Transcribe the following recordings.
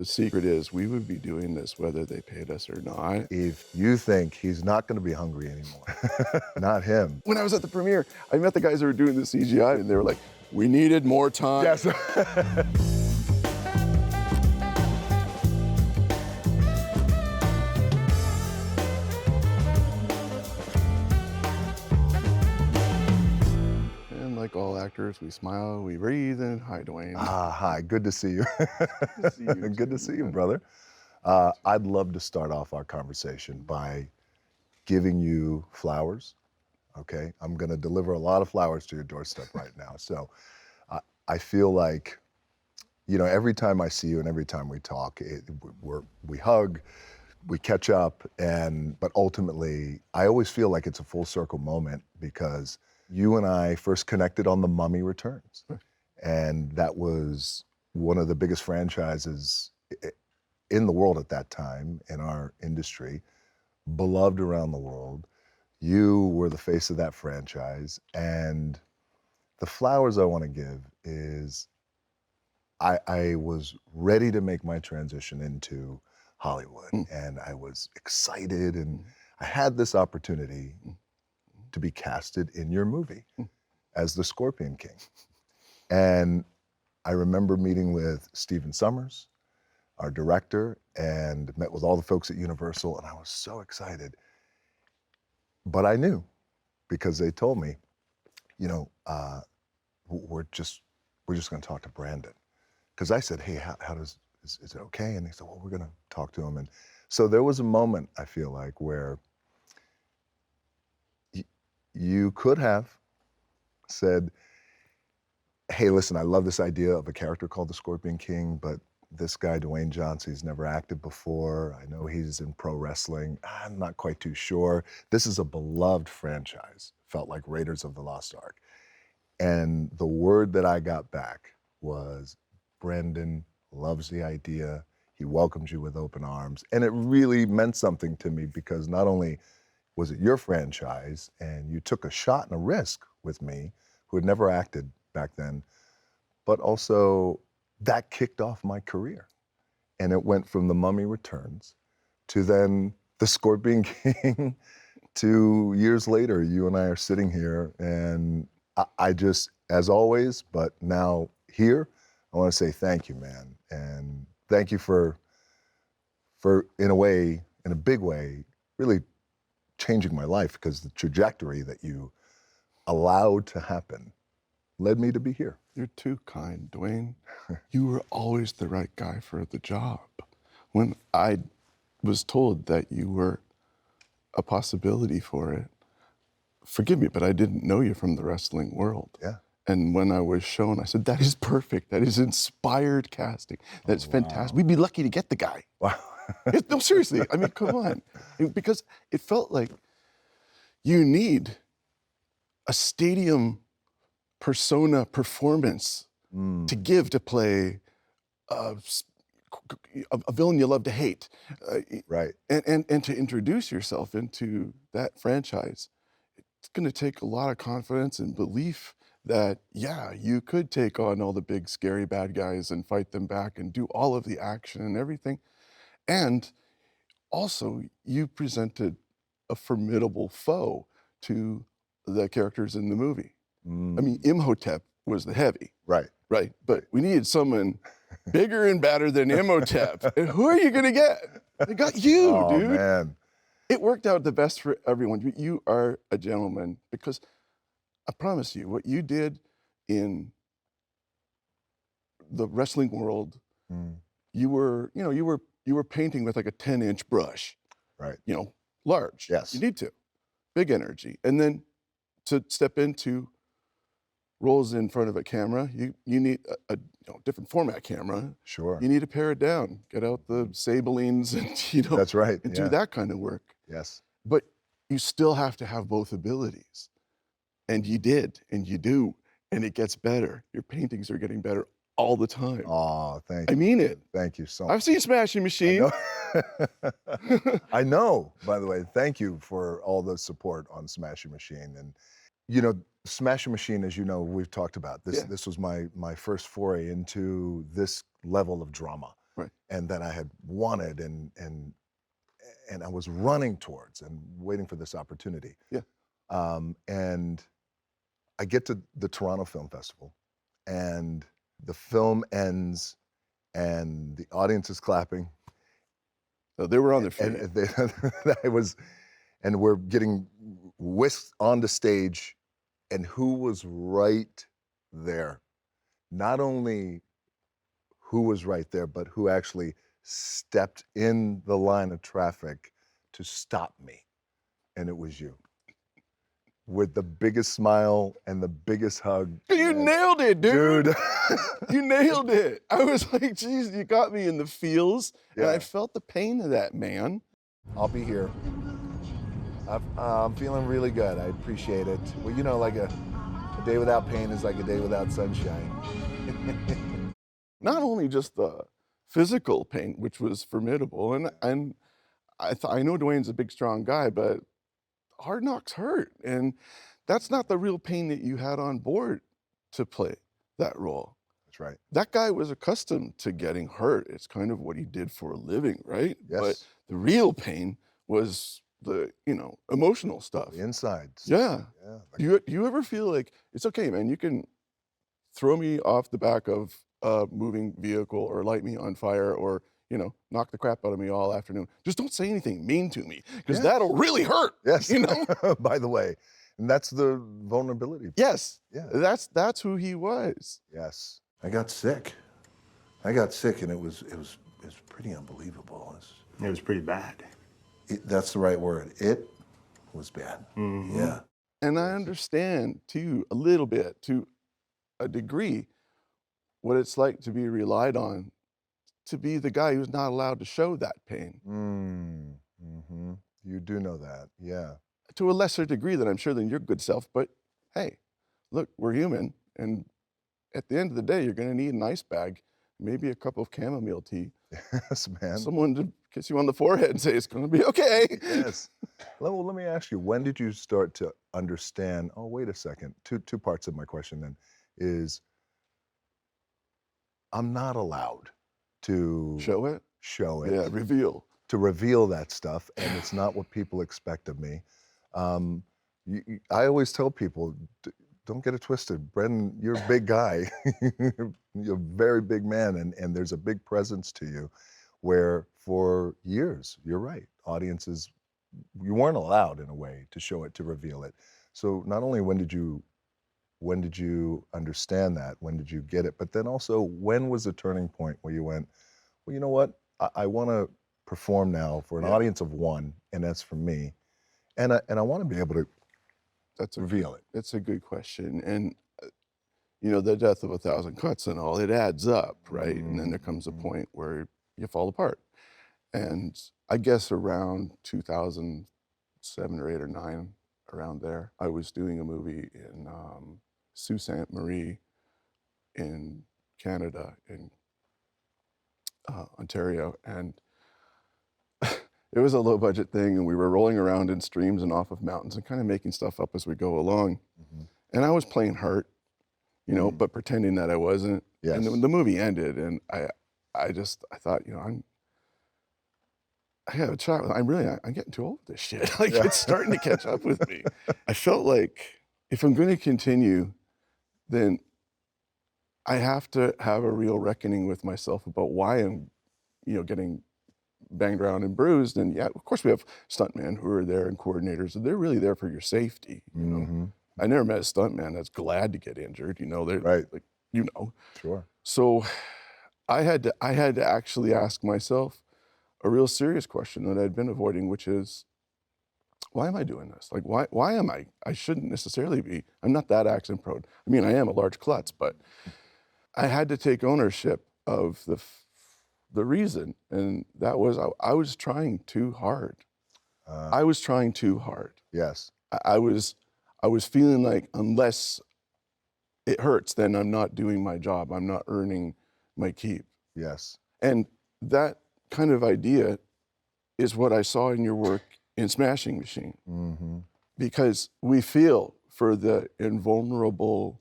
The secret is we would be doing this whether they paid us or not. If you think he's not gonna be hungry anymore, not him. When I was at the premiere, I met the guys who were doing the CGI, and they were like, we needed more time. Yes. And like all actors, we smile, we breathe, and hi, Dwayne. Hi, good to see you. to see you Good to too, see you, man. brother. I'd love to start off our conversation by giving you flowers, okay? I'm gonna deliver a lot of flowers to your doorstep right now. So I feel like, you know, every time I see you and every time we talk, we hug, we catch up, but ultimately, I always feel like it's a full circle moment because you and I first connected on The Mummy Returns. And that was one of the biggest franchises in the world at that time, in our industry, beloved around the world. You were the face of that franchise. And the flowers I want to give is I was ready to make my transition into Hollywood, and I was excited, and I had this opportunity to be casted in your movie as the Scorpion King. And I remember meeting with Stephen Summers, our director, and met with all the folks at Universal, and I was so excited. But I knew, because they told me, you know, we're just gonna talk to Brandon. Because I said, hey, is it okay? And they said, well, we're gonna talk to him. And so there was a moment, I feel like, where you could have said, hey, listen, I love this idea of a character called the Scorpion King, but this guy, Dwayne Johnson, he's never acted before. I know he's in pro wrestling. I'm not quite too sure. This is a beloved franchise. Felt like Raiders of the Lost Ark. And the word that I got back was, Brendan loves the idea. He welcomes you with open arms. And it really meant something to me because not only was it your franchise and you took a shot and a risk with me, who had never acted back then, but also that kicked off my career. And it went from The Mummy Returns to then The Scorpion King to years later, you and I are sitting here, and I just, as always, but now here, I want to say thank you, man. And thank you for, in a way, in a big way, really changing my life, because the trajectory that you allowed to happen led me to be here. You're too kind, Dwayne. You were always the right guy for the job. When I was told that you were a possibility for it, forgive me, but I didn't know you from the wrestling world. Yeah. And when I was shown, I said, that is perfect. That is inspired casting. That's fantastic. We'd be lucky to get the guy. Wow. No, seriously. I mean, come on. Because it felt like you need a stadium persona performance to give to play a villain you love to hate. Right. And to introduce yourself into that franchise. It's going to take a lot of confidence and belief that, yeah, you could take on all the big, scary bad guys and fight them back and do all of the action and everything. And also, you presented a formidable foe to the characters in the movie. I mean, Imhotep was the heavy. Right. Right. But we needed someone bigger and badder than Imhotep. And who are you going to get? They got you, Oh, dude. man. It worked out the best for everyone. You are a gentleman, because I promise you, what you did in the wrestling world, you were painting with like a 10-inch brush. Right. You know, large. Yes. You need to. Big energy. And then to step into roles in front of a camera, you need a different format camera. Sure. You need to pare it down, get out the Sabelines and, That's right. and Yeah. do that kind of work. Yes. But you still have to have both abilities. And you did, and you do, and it gets better. Your paintings are getting better all the time. Oh, thank I you. mean it. Thank you so much. I've seen Smashing Machine. I know, by the way. Thank you for all the support on Smashing Machine. And, you know, Smashing Machine, as you know, we've talked about this. Yeah. This was my first foray into this level of drama. Right. and that I had wanted and I was running towards and waiting for this opportunity. Yeah. And I get to the Toronto Film Festival, and the film ends, and the audience is clapping, So they were on their and feet. I was, and we're getting whisked onto stage, and who was right there? Not only who was right there, but who actually stepped in the line of traffic to stop me, and it was you. With the biggest smile and the biggest hug. You and- nailed it, dude. Dude. You nailed it. I was like, geez, you got me in the feels, and I Yeah. felt the pain of that, man. I'll be here. I'm feeling really good. I appreciate it. Well, you know, like a day without pain is like a day without sunshine. Not only just the physical pain, which was formidable, and I know Dwayne's a big, strong guy, but Hard Knocks hurt, and that's not the real pain that you had on board to play that role. That's right. That guy was accustomed to getting hurt. It's kind of what he did for a living, right? Yes. But the real pain was the, emotional stuff. The insides. Yeah. Yeah. You ever feel like, it's okay, man, you can throw me off the back of a moving vehicle or light me on fire or, knock the crap out of me all afternoon. Just don't say anything mean to me, because Yes. that'll really hurt. Yes. You know? By the way, and that's the vulnerability. Yes. Yeah. That's who he was. Yes. I got sick. And it was pretty unbelievable. It was pretty bad. That's the right word. It was bad. Mhm. Yeah. And I understand too, a little bit, to a degree, what it's like to be relied on to be the guy who's not allowed to show that pain. Mm-hmm. You do know that. Yeah. To a lesser degree than I'm sure than your good self, but hey, look, we're human, and at the end of the day, you're gonna need an ice bag, maybe a cup of chamomile tea, Yes, man. someone to kiss you on the forehead and say, it's gonna be okay. Yes. Let me ask you, when did you start to understand, oh, wait a second, two parts of my question then, is I'm not allowed to Show it? show it, Yeah, reveal. to reveal that stuff, and it's not what people expect of me. I always tell people, don't get it twisted. Brendan, you're a big guy. You're a very big man, and there's a big presence to you where for years, you're right, audiences, you weren't allowed in a way to show it, to reveal it. So not only when did you understand that, when did you get it, but then also when was the turning point where you went, well, you know what, I want to perform now for an Yeah. audience of one, and that's for me, and I want to be able to That's a reveal it. That's a good question. And the death of 1,000 cuts and all, it adds up, right? And then there comes a point where you fall apart. And I guess around 2007 or 8 or 9, around there, I was doing a movie in Sault Ste. Marie in Canada, in Ontario. And it was a low budget thing, and we were rolling around in streams and off of mountains and kind of making stuff up as we go along. Mhm. And I was playing hurt, but pretending that I wasn't. Yes. And the movie ended, and I thought, I have a child. I'm getting too old for this shit. Like, Yeah. it's starting to catch up with me. I felt like if I'm going to continue, then I have to have a real reckoning with myself about why I'm, getting banged around and bruised. And yeah, of course we have stuntmen who are there and coordinators, and they're really there for your safety. Mhm. I never met a stuntman that's glad to get injured. They're Right. like, Sure. So I had to actually ask myself a real serious question that I'd been avoiding, which is, why am I doing this? Like, why am I shouldn't necessarily be. I'm not that accident prone. I mean, I am a large klutz, but I had to take ownership of the reason, and that was I was trying too hard. I was trying too hard. Yes. I was feeling like unless it hurts, then I'm not doing my job. I'm not earning my keep. Yes. And that kind of idea is what I saw in your work in Smashing Machine. Mm-hmm. Because we feel for the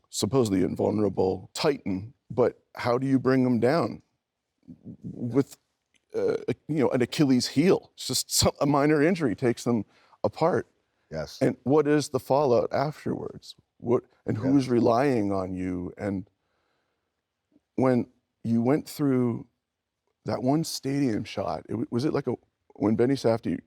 supposedly invulnerable Titan, but how do you bring them down? with an Achilles heel. It's just a minor injury takes them apart. Yes. And what is the fallout afterwards? And Yes. who's relying on you? And when you went through that one stadium shot, was it like when Benny Safdie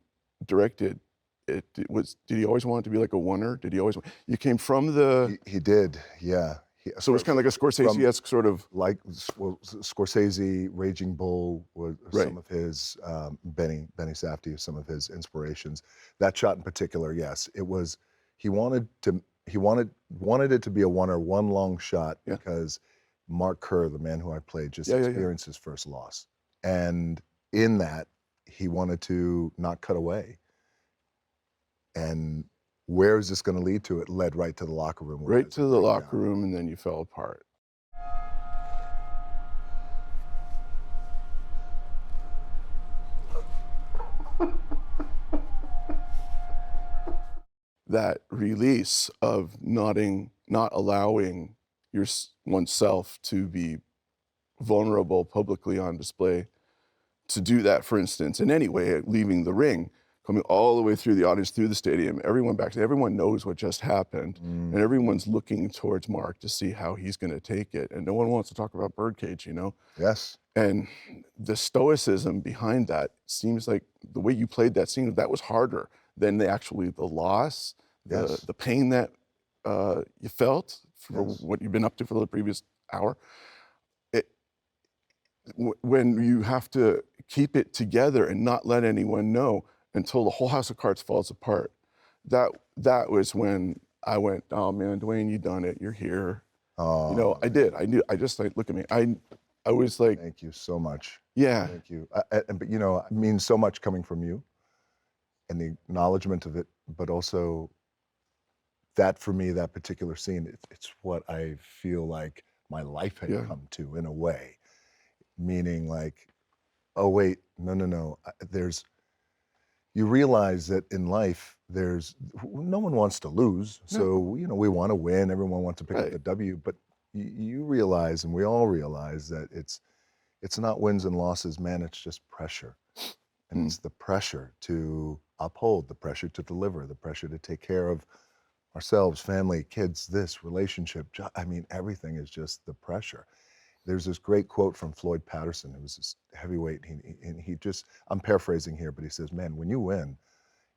directed it, did he always want it to be like a oneer? Did he always, you came from the, He did, yeah. so it was kind of like a Scorsese-esque sort of, Like, well, Scorsese, Raging Bull was Right. some of his, Benny Safdie, some of his inspirations. That shot in particular, yes, it was, he wanted it to be a oneer, one long shot, Yeah. because Mark Kerr, the man who I played, just Yeah. experienced his first loss. And in that, he wanted to not cut away. And where is this going to lead to? It led right to the locker room. Right to the locker room, and then you fell apart. That release of not allowing oneself to be vulnerable publicly on display, to do that, for instance, in any way, leaving the ring, coming all the way through the audience, through the stadium, everyone knows what just happened, and everyone's looking towards Mark to see how he's going to take it, and no one wants to talk about Birdcage, Yes. And the stoicism behind that seems like the way you played that scene, that was harder than the loss, Yes. the pain that you felt for Yes. what you've been up to for the previous hour. When you have to keep it together and not let anyone know until the whole house of cards falls apart, that was when I went, oh man, Dwayne, you done it. You're here. Oh, I did. I knew. I just like, look at me. I was like, thank you so much. yeah, Thank you. But it means so much coming from you, and the acknowledgement of it, but also that, for me, that particular scene, it's what I feel like my life had Yeah. come to, in a way. Meaning, like, oh wait, no. You realize that in life, no one wants to lose. So, we want to win. Everyone wants to pick up Right. the W, but you realize, and we all realize, that it's not wins and losses, man, it's just pressure. And it's the pressure to uphold, the pressure to deliver, the pressure to take care of ourselves, family, kids, this relationship. Everything is just the pressure. There's this great quote from Floyd Patterson, who was this heavyweight, and he just, I'm paraphrasing here, but he says, man, when you win,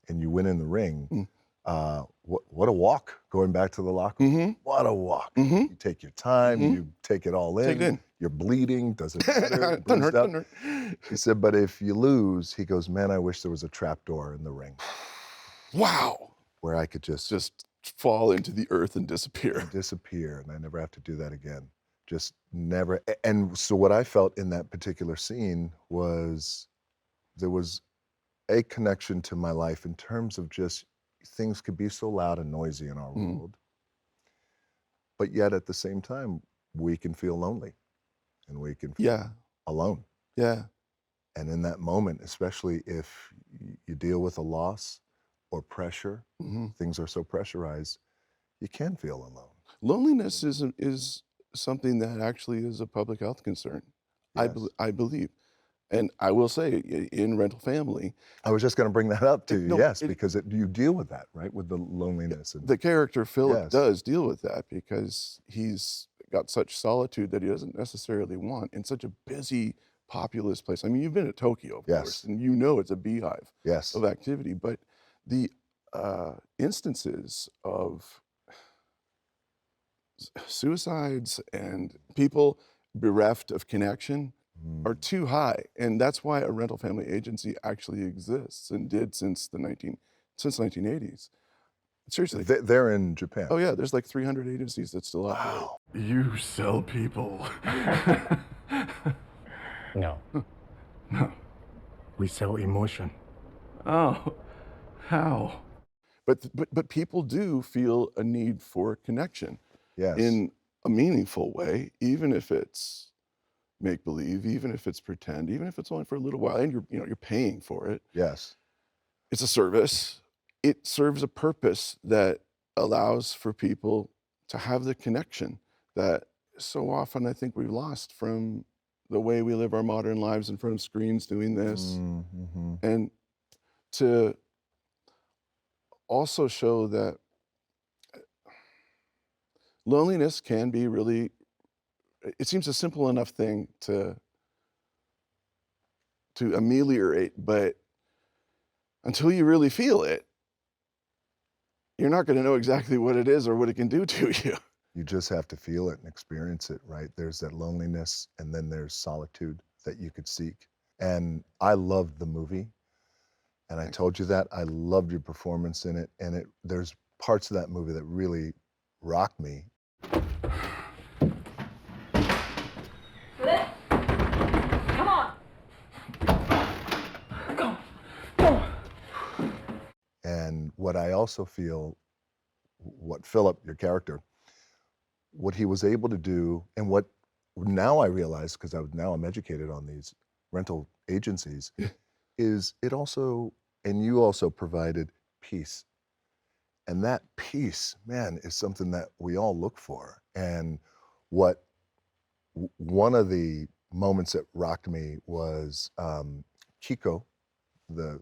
and you win in the ring, what a walk going back to the locker room. What a walk. You take your time, you take it all in. Take it in. You're bleeding, doesn't matter. Doesn't hurt, bruised doesn't up. hurt. He said, but if you lose, he goes, man, I wish there was a trap door in the ring Wow. where I could just fall into the earth and disappear. and I never have to do that again. Just never. And so what I felt in that particular scene was there was a connection to my life in terms of just things could be so loud and noisy in our world, but yet at the same time, we can feel lonely and we can feel alone. Yeah. And in that moment, especially if you deal with a loss or pressure, things are so pressurized, you can feel alone. Loneliness is something that actually is a public health concern. Yes. I believe. And I will say, in rental family, I was just going to bring that up to you, No, yes, because you deal with that, right, with the loneliness. And the character Philip Yes. does deal with that because he's got such solitude that he doesn't necessarily want in such a busy, populous place. I mean, you've been to Tokyo, of Yes. course, and it's a beehive Yes. of activity, but the instances of suicides and people bereft of connection are too high, and that's why a rental family agency actually exists and did since the 1980s. Seriously. They're in Japan. Oh yeah, there's like 300 agencies that still operate. Wow. You sell people. No. No. We sell emotion. Oh, how? But people do feel a need for connection Yes. in a meaningful way, even if it's make believe, even if it's pretend, even if it's only for a little while, and you're paying for it. Yes. It's a service. It serves a purpose that allows for people to have the connection that so often I think we've lost from the way we live our modern lives in front of screens doing this, Mm-hmm. and to also show that loneliness can be really, it seems a simple enough thing to ameliorate, but until you really feel it, you're not gonna know exactly what it is or what it can do to you. You just have to feel it and experience it, right? There's that loneliness, and then there's solitude that you could seek. And I loved the movie, and I told you that. I loved your performance in it, and there's parts of that movie that really rocked me. Flip. Come on. Go. And what I also feel, what Philip, your character, what he was able to do, and what now I realize, because now I'm educated on these rental agencies, is it also, and you also provided peace. And that peace, man, is something that we all look for. And one of the moments that rocked me was Kiko, the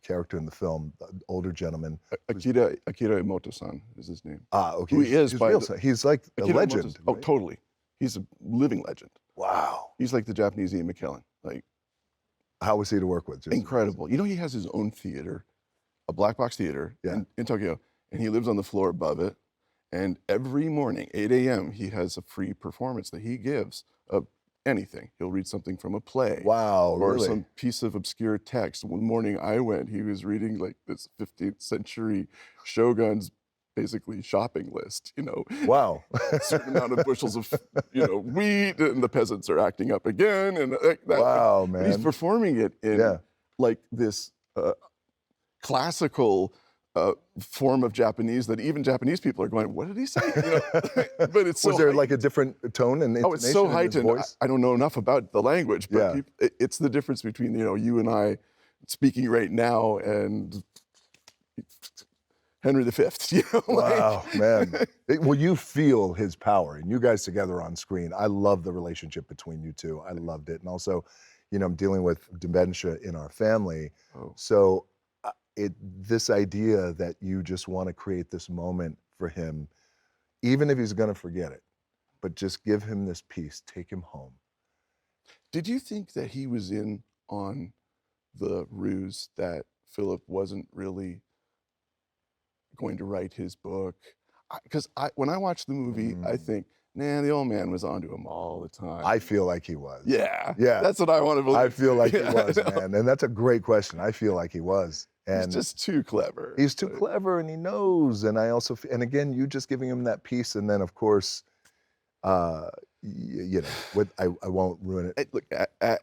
character in the film, the older gentleman. Akira Emoto-san is his name. Okay. Who he is by he's like a Akira legend. Emoto-san. Oh, right? totally. He's a living legend. Wow. He's like the Japanese Ian McKellen. Like, How was he to work with? Just incredible. You know, he has his own theater, a black box theater Yeah. in Tokyo, and he lives on the floor above it. And every morning, 8 a.m., he has a free performance that he gives of anything. He'll read something from a play. Wow, Or really? some piece of obscure text. One morning I went, he was reading like this 15th century shogun's basically shopping list, you know. Wow. A certain amount of bushels of, you know, wheat, and the peasants are acting up again, and that. Wow, And he's man. performing it in Yeah. like this classical form of Japanese that even Japanese people are going, what did he say? You know? But it's so Was there heightened. like a different tone and intonation Oh, it's so in his heightened. voice? I don't know enough about the language, but Yeah. it's the difference between, you know, you and I speaking right now and Henry V. You know, Wow, man. Well, you feel his power, and you guys together on screen. I love the relationship between you two. I loved it. And also, you know, I'm dealing with dementia in our family. Oh. So this idea that you just want to create this moment for him, even if he's going to forget it, but just give him this peace, take him home. Did you think that he was in on the ruse that Philip wasn't really going to write his book? Because when I watch the movie, I think, nah, the old man was onto him all the time. I feel like he was. Yeah. Yeah. That's what I want to believe. I feel like he Yeah, was, I know. man. And that's a great question. I feel like he was. And He's just too clever. he's too clever, and he knows. And I also, and again, you just giving him that peace. And then, of course, you know, I won't ruin it. Look,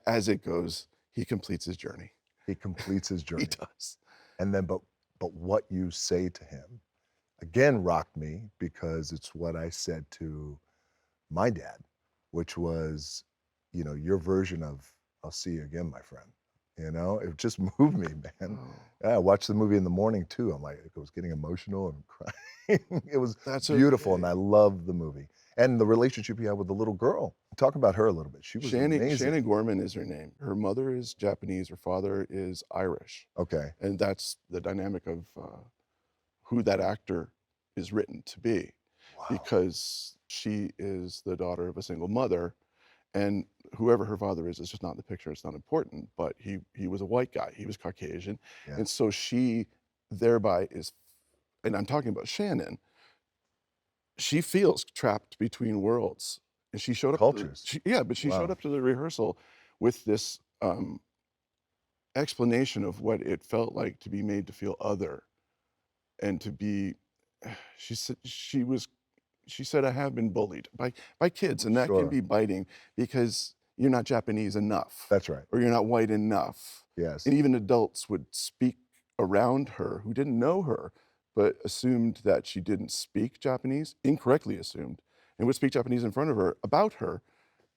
as it goes, he completes his journey. He completes his journey. He does. And then, but what you say to him, again, rocked me, because it's what I said to my dad, which was, you know, your version of "I'll see you again, my friend." You know, it just moved me, man. Oh. Yeah, I watched the movie in the morning too. I'm like, I was getting emotional and crying. It was That's beautiful, okay. and I loved the movie. And the relationship you had with the little girl. Talk about her a little bit. She was amazing. Shannon Gorman is her name. Her mother is Japanese. Her father is Irish. Okay. And that's the dynamic of who that actor is written to be. Wow. Because she is the daughter of a single mother, and whoever her father is just not in the picture. It's not important, but he was a white guy. He was Caucasian. Yeah. And so she thereby is, and I'm talking about Shannon, she feels trapped between worlds. And she showed up. Cultures. But she showed Wow. up to the rehearsal with this explanation of what it felt like to be made to feel other, and to be. She said, I have been bullied by kids, and that Sure. can be biting because you're not Japanese enough. That's right. Or you're not white enough. Yes. And even adults would speak around her who didn't know her, but assumed that she didn't speak Japanese, incorrectly assumed, and would speak Japanese in front of her about her.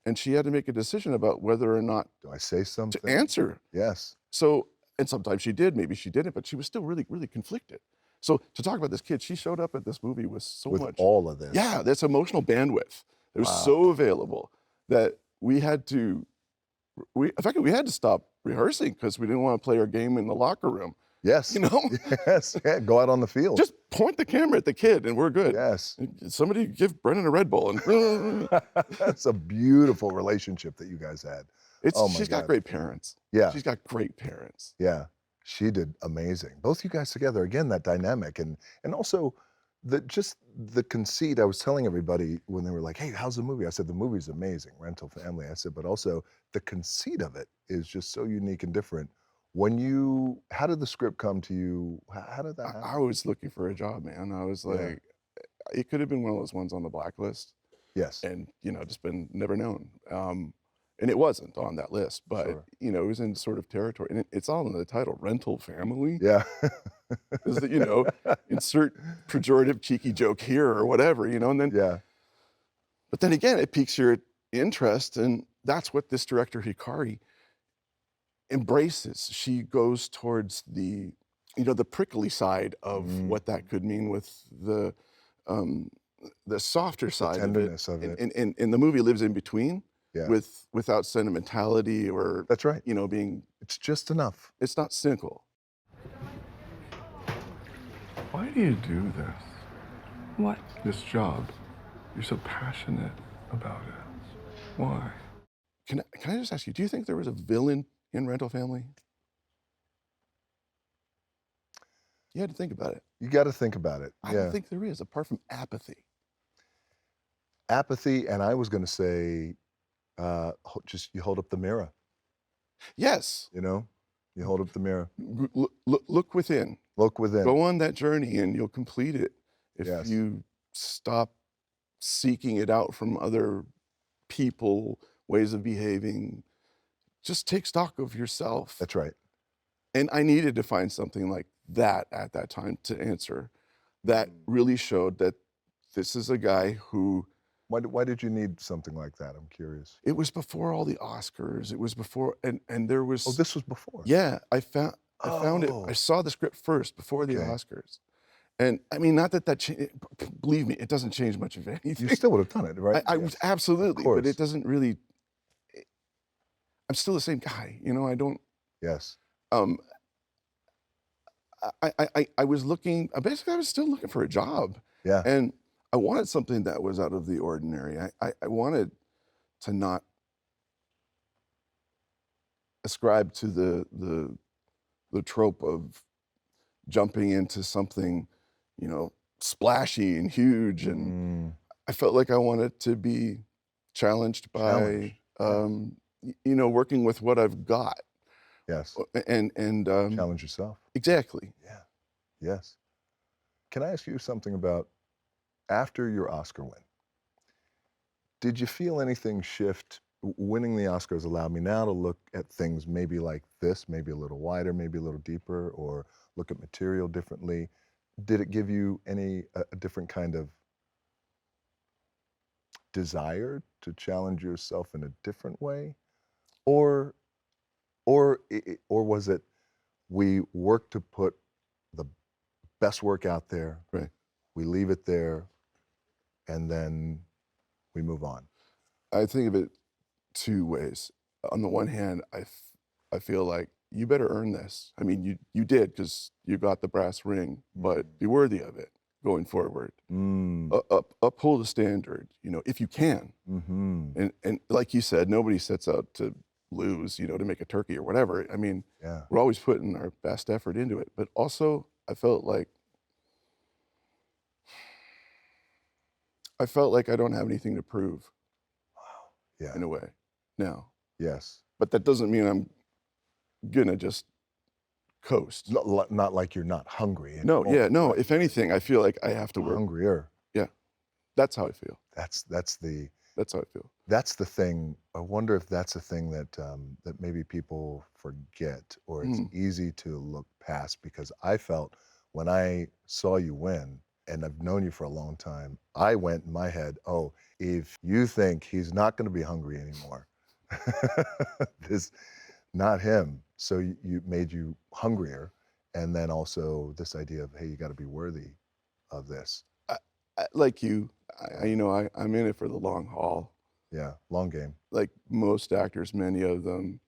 And she had to make a decision about whether or not Do I say something? to answer. Yes. So, and sometimes she did, maybe she didn't, but she was still really, really conflicted. So to talk about this kid, she showed up at this movie with so With much. all of this. Yeah, that's emotional bandwidth. It was Wow. so available that we had to in fact, we had to stop rehearsing because we didn't want to play our game in the locker room. Yes. You know, Yes. Yeah. Go out on the field. just point the camera at the kid and we're good. Yes. Somebody give Brendan a Red Bull and That's a beautiful relationship that you guys had. Oh my she's got God. great parents. Yeah. She's got great parents. Yeah. She did amazing. Both you guys together, again, that dynamic and also the conceit. I was telling everybody when they were like, "Hey, how's the movie?" I said, "The movie's amazing, Rental Family." I said, but also the conceit of it is just so unique and different. How did the script come to you? How did that happen? I was looking for a job, man. I was like, it could have been one of those ones on the blacklist Yes. and, just been never known. And it wasn't on that list, but, Sure. it was in sort of territory. And it's all in the title, Rental Family. Yeah. Is that, insert pejorative cheeky joke here or whatever, and then, Yeah. but then again, it piques your interest. And that's what this director, Hikari, embraces. She goes towards the prickly side of what that could mean with the softer side tenderness of it. of it. And the movie lives in between Yeah. without sentimentality or, That's right. being, It's just enough. it's not cynical. Why do you do this? What? This job? You're so passionate about it. Why? Can I just ask you, do you think there was a villain in Rental Family? You had to think about it. You got to think about it. I Yeah. don't think there is, apart from apathy. Apathy, and I was going to say, just you hold up the mirror. Yes. You hold up the mirror. Look within. Look within. Go on that journey and you'll complete it. If Yes. you stop seeking it out from other people, ways of behaving, just take stock of yourself. That's right. And I needed to find something like that at that time to answer that really showed that this is a guy who, Why did you need something like that? I'm curious. it was before all the Oscars. It was before, and there was. Oh, this was before. Yeah, I found it. Oh. I saw the script first before the Okay. Oscars. And I mean, not that believe me, it doesn't change much of anything. You still would have done it, right? I was absolutely, but course. it doesn't really. I'm still the same guy, I don't. Yes. I was looking. Basically, I was still looking for a job, Yeah. and I wanted something that was out of the ordinary. I wanted to not ascribe to the trope of jumping into something, splashy and huge, and I felt like I wanted to be challenged by, working with what I've got, Yes. and Challenge yourself. exactly. Yeah. Yes. Can I ask you something about after your Oscar win? Did you feel anything shift? Winning the Oscars allowed me now to look at things maybe like this, maybe a little wider, maybe a little deeper, or look at material differently. Did it give you a different kind of desire to challenge yourself in a different way? Or was it we work to put the best work out there, Right. we leave it there, and then we move on? I think of it two ways. On the one hand, I feel like you better earn this. I mean, you did because you got the brass ring, but be worthy of it going forward. Uphold the standard, if you can. Mm-hmm. And like you said, nobody sets out to lose, to make a turkey or whatever. I mean, Yeah. we're always putting our best effort into it. But also, I felt like I don't have anything to prove Yeah. in a way now. Yes. But that doesn't mean I'm gonna just coast. Not like you're not hungry. No, anymore. yeah, no. If anything, I feel like I have to work. Hungrier. Yeah, that's how I feel. That's the That's how I feel. That's the thing. I wonder if that's a thing that that maybe people forget, or it's easy to look past. Because I felt when I saw you win, and I've known you for a long time, I went in my head, oh, if you think he's not going to be hungry anymore, this, not him. So you made you hungrier, and then also this idea of, hey, you got to be worthy of this. Like you, I'm in it for the long haul. Yeah, long game. Like most actors, many of them,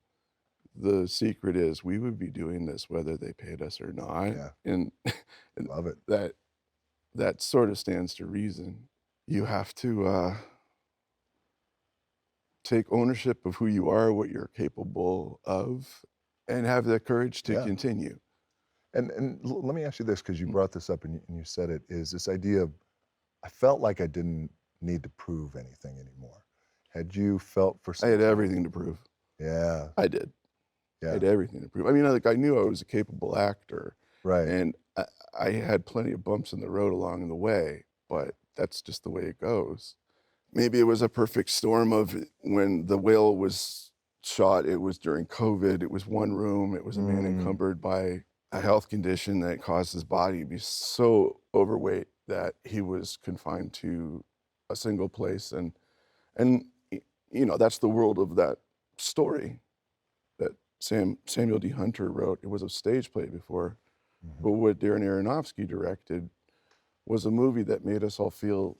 the secret is we would be doing this whether they paid us or not. Yeah. And, and Love it. that sort of stands to reason. You have to take ownership of who you are, what you're capable of, and have the courage to Yeah. continue. Let me ask you this, because you brought this up and you said it, is this idea of, I felt like I didn't need to prove anything anymore. Had you felt for I some had time- everything to prove. Yeah, I did. I yeah, had everything to prove. I mean, like I knew I was a capable actor, right. and I had plenty of bumps in the road along the way, but that's just the way it goes. Maybe it was a perfect storm of when The Whale was shot, it was during COVID, it was one room, it was a man encumbered by a health condition that caused his body to be so overweight that he was confined to a single place. And you know, that's the world of that story that Samuel D. Hunter wrote. It was a stage play before, but what Darren Aronofsky directed was a movie that made us all feel,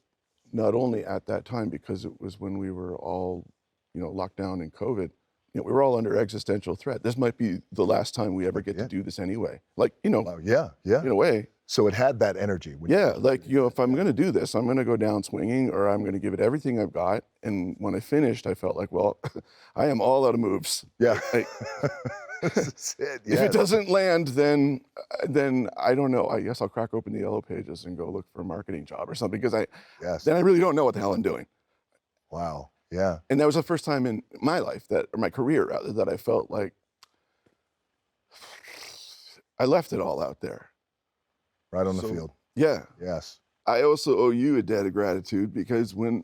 not only at that time, because it was when we were all, you know, locked down in COVID, you know, we were all under existential threat. This might be the last time we ever get to do this anyway. Like, you know, Wow, yeah, yeah. in a way. So it had that energy. When Yeah, like, you know, if I'm gonna do this, I'm gonna go down swinging, or I'm gonna give it everything I've got. And when I finished, I felt like, well, I am all out of moves. Yeah. Like, That's it. if Yeah. it doesn't land, then I don't know. I guess I'll crack open the yellow pages and go look for a marketing job or something, because Yes. then I really don't know what the hell I'm doing. Wow. Yeah. And that was the first time in my life or my career rather, that I felt like I left it all out there. Right on the So, field. Yeah. Yes. I also owe you a debt of gratitude, because when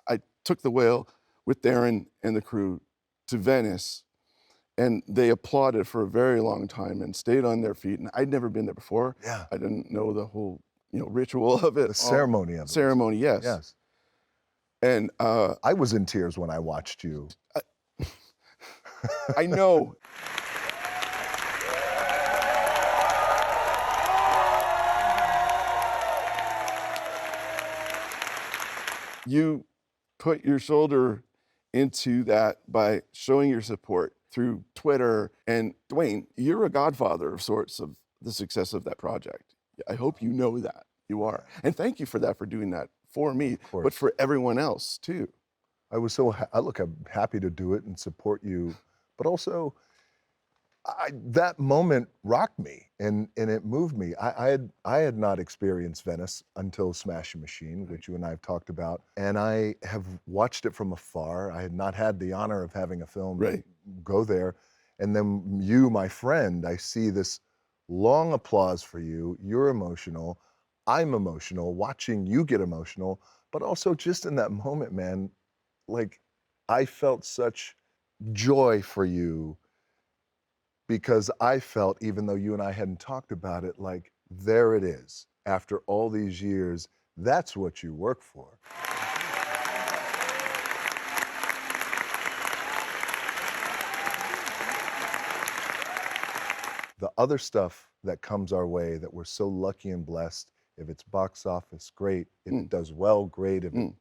I took The Whale with Darren and the crew to Venice, and they applauded for a very long time and stayed on their feet, and I'd never been there before. Yeah. I didn't know the whole, you know, ritual of it. The ceremony of it. Ceremony, yes. Yes. And I was in tears when I watched you. I know. You put your shoulder into that by showing your support through Twitter. And Dwayne, you're a godfather of sorts of the success of that project. I hope you know that. You are. And thank you for that, for doing that for me, course. but for everyone else too. I was so look, I'm happy to do it and support you, but also that moment rocked me and it moved me. I had not experienced Venice until Smashing Machine, which you and I have talked about, and I have watched it from afar. I had not had the honor of having a film go there, and then you, my friend, I see this long applause for you. You're emotional. I'm emotional. Watching you get emotional, but also just in that moment, man, like I felt such joy for you, because I felt, even though you and I hadn't talked about it, like there it is. After all these years, that's what you work for. The other stuff that comes our way that we're so lucky and blessed, if it's box office, great. If it does well, great. If it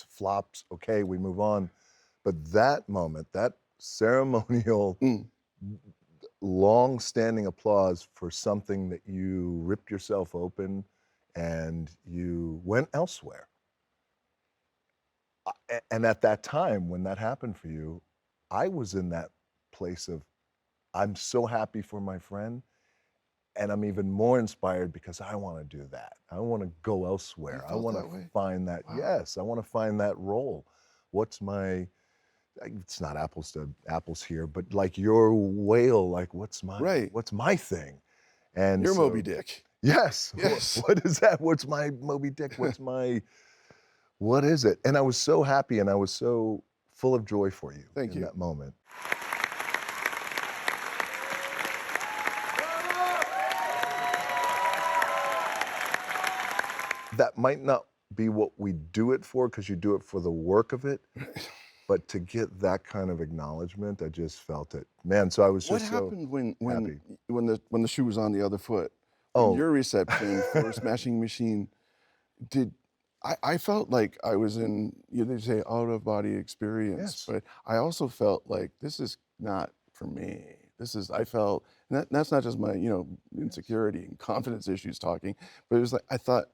flops, okay, we move on. But that moment, that ceremonial, long-standing applause for something that you ripped yourself open and you went elsewhere. And at that time, when that happened for you, I was in that place of, I'm so happy for my friend, and I'm even more inspired because I want to do that. I want to go elsewhere. I want to find that, yes, I want to find that role. What's my, it's not apples to apples here, but like your whale, like what's my thing? And You're so, Moby Dick. Yes. Yes. What is that? What's my Moby Dick? What is it? And I was so happy and I was so full of joy for you in that moment. That might not be what we do it for, because you do it for the work of it. But to get that kind of acknowledgement, I just felt it, man. So I was just What happened happy. when the shoe was on the other foot? Oh. Your reception for Smashing Machine, did I felt like I was in, they say out of body experience, Yes. but I also felt like this is not for me. I felt, and that's not just my, insecurity and confidence issues talking, but it was like, I thought,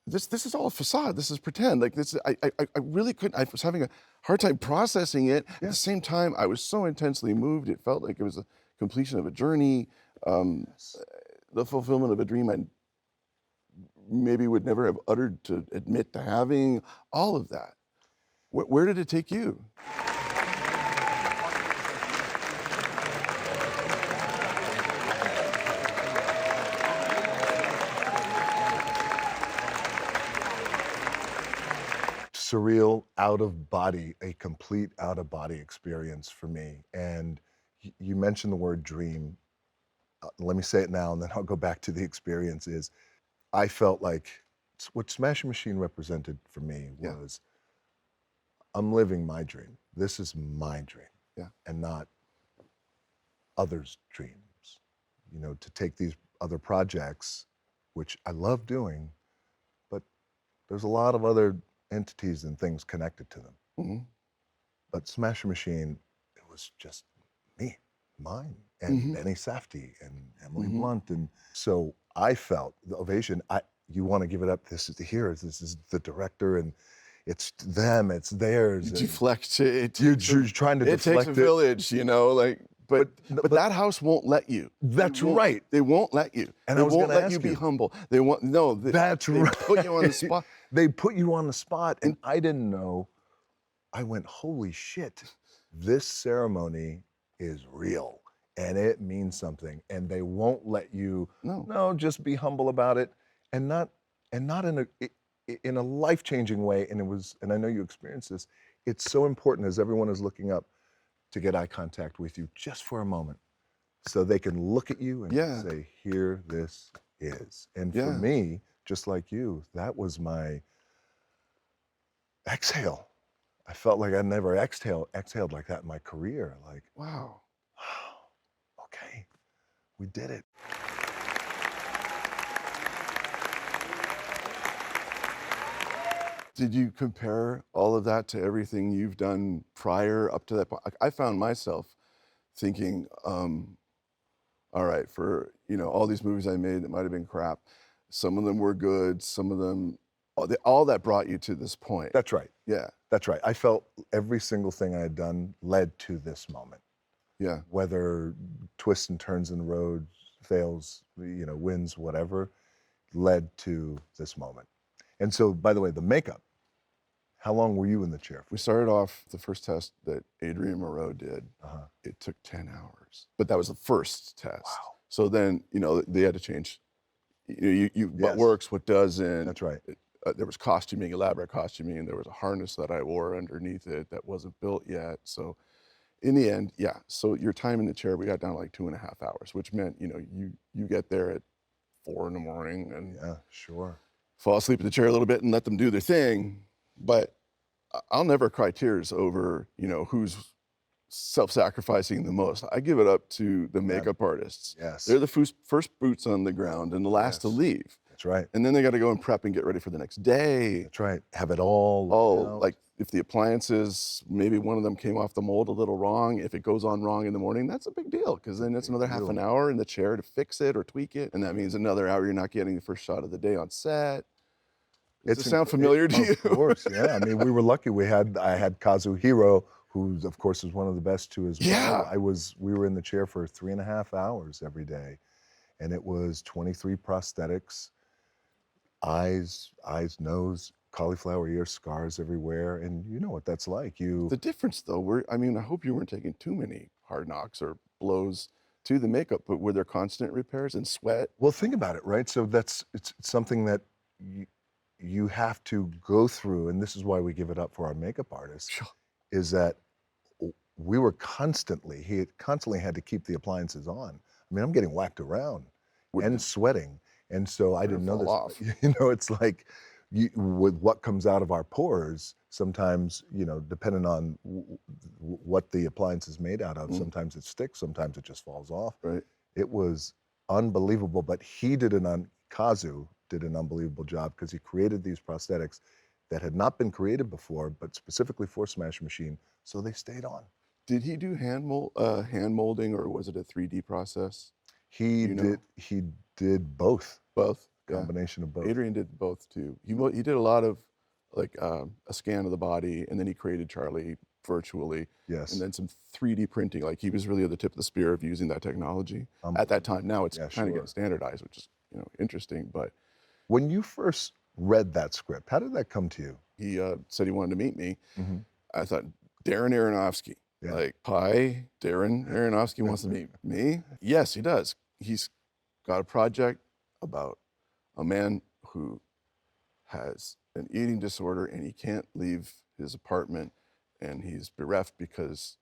this is all a facade. This is pretend. Like this, I really couldn't. I was having a hard time processing it. At the Yes. same time, I was so intensely moved. It felt like it was a completion of a journey, Yes. the fulfillment of a dream I maybe would never have uttered to admit to having. All of that. Where did it take you? Surreal, out of body, a complete out of body experience for me. And you mentioned the word dream. Let me say it now, and then I'll go back to the experience. Is I felt like what Smashing Machine represented for me Yeah. was I'm living my dream. This is my dream, Yeah. and not others' dreams. To take these other projects, which I love doing, but there's a lot of other entities and things connected to them. Hmm. But Smasher Machine, it was just me, mine, and Mhm. Benny Safdie and Emily Mhm. Blunt. And so I felt the ovation. You want to give it up. This is the director, and it's them, it's theirs. and Deflect it. you're trying to It takes a deflect it. village, like, but But that house won't let you. That's They won't- right. They won't let you. And They I was won't gonna let you ask be you. humble. They want no. That's they right. put you on the spot. They put you on the spot, and I didn't know. I went, holy shit, this ceremony is real and it means something. And they won't let you, No. just be humble about it, and not in a life-changing way. And I know you experienced this. It's so important as everyone is looking up to get eye contact with you just for a moment, so they can look at you and Yeah. say, here this is. And for Yeah. me, just like you, that was my exhale. I felt like I never exhaled like that in my career. Like, Wow. okay, we did it. Did you compare all of that to everything you've done prior up to that point? Like, I found myself thinking, all right, for all these movies I made that might have been crap, some of them were good, some of them, all that brought you to this point. That's right. Yeah, That's right. I felt every single thing I had done led to this moment. yeah. Whether twists and turns in the road, fails, wins, whatever, led to this moment. And so, by the way, the makeup, how long were you in the chair for? We started off the first test that Adrian Moreau did. Uh-huh. It took 10 hours, but that was the first test. Wow. So then, they had to change, what Yes. works, what doesn't. That's right. There was costuming, elaborate costuming, and there was a harness that I wore underneath it that wasn't built yet. So in the end, yeah. So your time in the chair, we got down to like 2.5 hours, which meant, you get there at 4 a.m. and Yeah, sure. fall asleep in the chair a little bit and let them do their thing. But I'll never cry tears over, who's self-sacrificing the most. I give it up to the makeup artists. Yes. They're the first boots on the ground and the last to Yes. leave. That's right. And then they got to go and prep and get ready for the next day. That's right. Have it all. Oh, like if the appliances, maybe one of them came off the mold a little wrong. If it goes on wrong in the morning, that's a big deal, because then it's another half an hour in the chair to fix it or tweak it. And that means another hour you're not getting the first shot of the day on set. Does it sound familiar to you? Of course, yeah. I mean, we were lucky. I had Kazuhiro, who of course is one of the best too as well. Yeah. We were in the chair for 3.5 hours every day, and it was 23 prosthetics, eyes, nose, cauliflower ear, scars everywhere, and you know what that's like. The difference though, I hope you weren't taking too many hard knocks or blows to the makeup, but were there constant repairs and sweat? Well, think about it, right? So it's something that you have to go through, and this is why we give it up for our makeup artists, Sure. is that he constantly had to keep the appliances on. I mean, I'm getting whacked around and sweating. And so I didn't know fall this. off. It's like with what comes out of our pores, sometimes, depending on what the appliance is made out of, sometimes it sticks, sometimes it just falls off. Right. It was unbelievable, but he did it on Kazu, did an unbelievable job because he created these prosthetics that had not been created before, but specifically for Smash Machine, so they stayed on. Did he do hand molding, or was it a 3D process? He You know. did. He did both. Both. Yeah. Combination of both. Adrian did both too. He did a lot of like a scan of the body, and then he created Charlie virtually, Yes. and then some 3D printing. Like he was really at the tip of the spear of using that technology at that time. Now it's Yeah, kind of sure. getting standardized, which is interesting. But When you first read that script, how did that come to you? he said he wanted to meet me. Mhm. I thought Darren Aronofsky. Yeah. Like, hi, Darren Aronofsky wants to meet me. Yes, he does. He's got a project about a man who has an eating disorder and he can't leave his apartment, and he's bereft because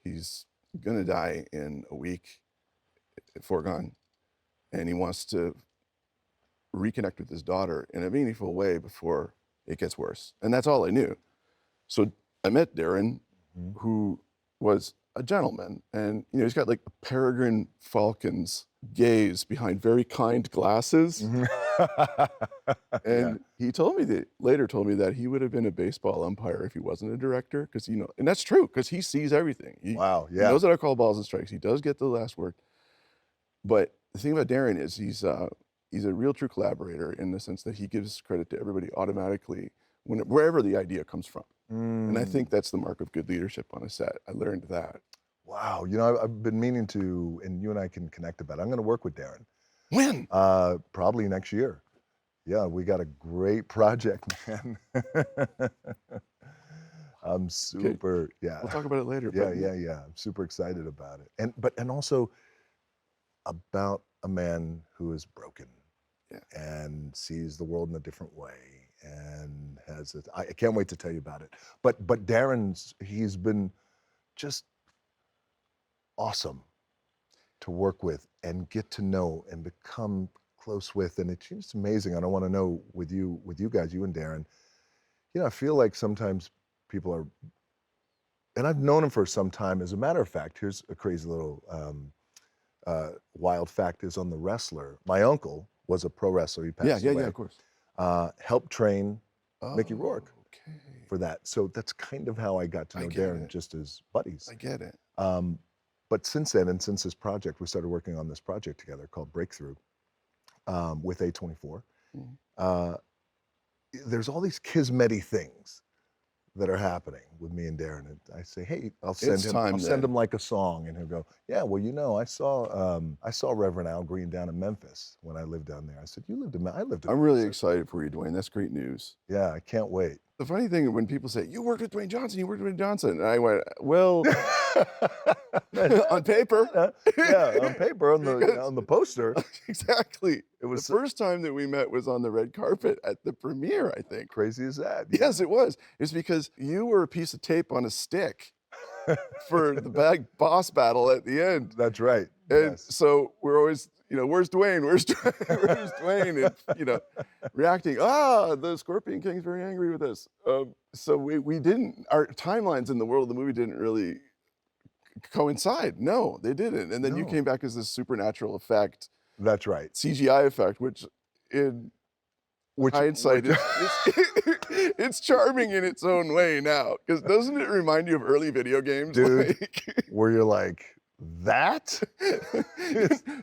he's gonna die in a week, foregone, and he wants to reconnect with his daughter in a meaningful way before it gets worse. And that's all I knew. So I met Darren, who was a gentleman, and he's got like a peregrine falcon's gaze behind very kind glasses. And he later told me that he would have been a baseball umpire if he wasn't a director, because and that's true, because he sees everything. Wow, He yeah. knows how to call balls and strikes. He does get the last word. But the thing about Darren is he's a real true collaborator in the sense that he gives credit to everybody automatically wherever the idea comes from. And I think that's the mark of good leadership on a set. I learned that. Wow, I've been meaning to, and you and I can connect about it. I'm going to work with Darren. When? Probably next year. Yeah, we got a great project, man. I'm super, yeah. We'll talk about it later. Yeah. I'm super excited about it. And also about a man who is broken and sees the world in a different way and I can't wait to tell you about it. But he's been just awesome to work with and get to know and become close with, and it's just amazing. And I want to know with you guys, you and Darren, I feel like sometimes people are, and I've known him for some time. As a matter of fact, here's a crazy little wild fact is on The Wrestler. My uncle was a pro wrestler. He passed away. Yeah, of course. Helped train Mickey Rourke Okay. for that. So that's kind of how I got to know Darren, just as buddies. I get it. But since then, and since this project, we started working on this project together called Breakthrough with A24. There's all these kismety things that are happening with me and Darren. And I say, hey, I'll send him like a song, and he'll go, yeah, well, I saw Reverend Al Green down in Memphis when I lived down there. I said, I lived in I'm really Memphis. excited for you, Dwayne. That's great news. Yeah, I can't wait. The funny thing, when people say, you worked with Dwayne Johnson, and I went, well, on paper. Yeah, on paper, on the poster. Exactly. It was the first time that we met was on the red carpet at the premiere, I think. Crazy as that. Yes, it was. It's because you were a piece of tape on a stick for the big boss battle at the end. That's right. And Yes. so we're always, where's Dwayne? Where's Dwayne? Where's Dwayne? And, reacting, the Scorpion King's very angry with us. So we didn't, our timelines in the world of the movie didn't really coincide. No, they didn't. And then you No. came back as this supernatural effect, That's right. CGI effect, which in hindsight, it's charming in its own way now. Because doesn't it remind you of early video games? Dude. Where you're like, that?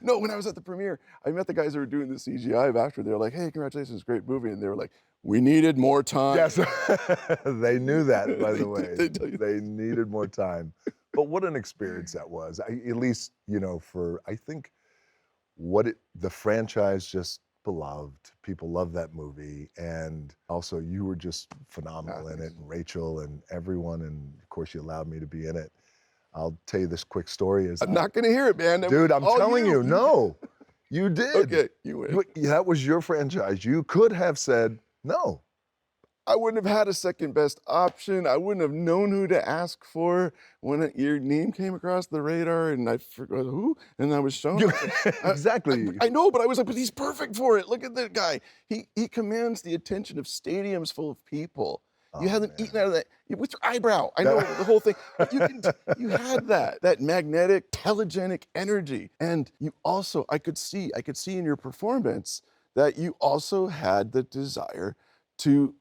No, when I was at the premiere, I met the guys who were doing the CGI after. They were like, hey, congratulations, great movie. And they were like, we needed more time. Yes. They knew that, by the way. They tell you They needed more time. But what an experience that was. At least, I think the franchise just beloved. People love that movie. And also you were just phenomenal in it, and Rachel and everyone. And of course you allowed me to be in it. I'll tell you this quick story. I'm not going to hear it, man. Dude, I'm telling you, no, you did. Okay, you win. That was your franchise. You could have said no. I wouldn't have had a second best option. I wouldn't have known who to ask for when your name came across the radar, and I forgot who, and I was shown. Exactly. I know, but I was like, but he's perfect for it. Look at that guy. He commands the attention of stadiums full of people. You haven't eaten out of that with your eyebrow. I know the whole thing. But you had that magnetic, telegenic energy. And you also, I could see in your performance that you also had the desire to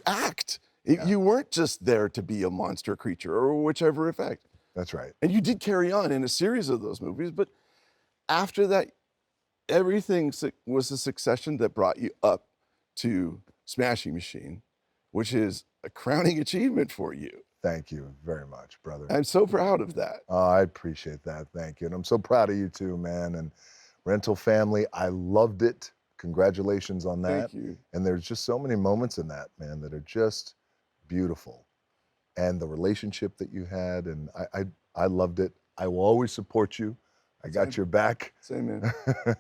act. You weren't just there to be a monster creature or whichever effect. That's right. And you did carry on in a series of those movies, but after that, everything was a succession that brought you up to Smashing Machine, which is a crowning achievement for you. Thank you very much, brother. I'm so proud of that. Oh, I appreciate that. Thank you. And I'm so proud of you too, man. And Rental Family, I loved it. Congratulations on that. Thank you. And there's just so many moments in that, man, that are just beautiful. And the relationship that you had, and I loved it. I will always support you. I got your back. Same, man.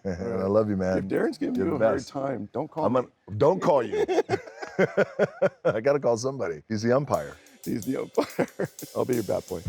And I love you, man. If Darren's giving You're you a the hard best. time, don't call me. Don't call you. I got to call somebody. He's the umpire. He's the umpire. I'll be your bat boy.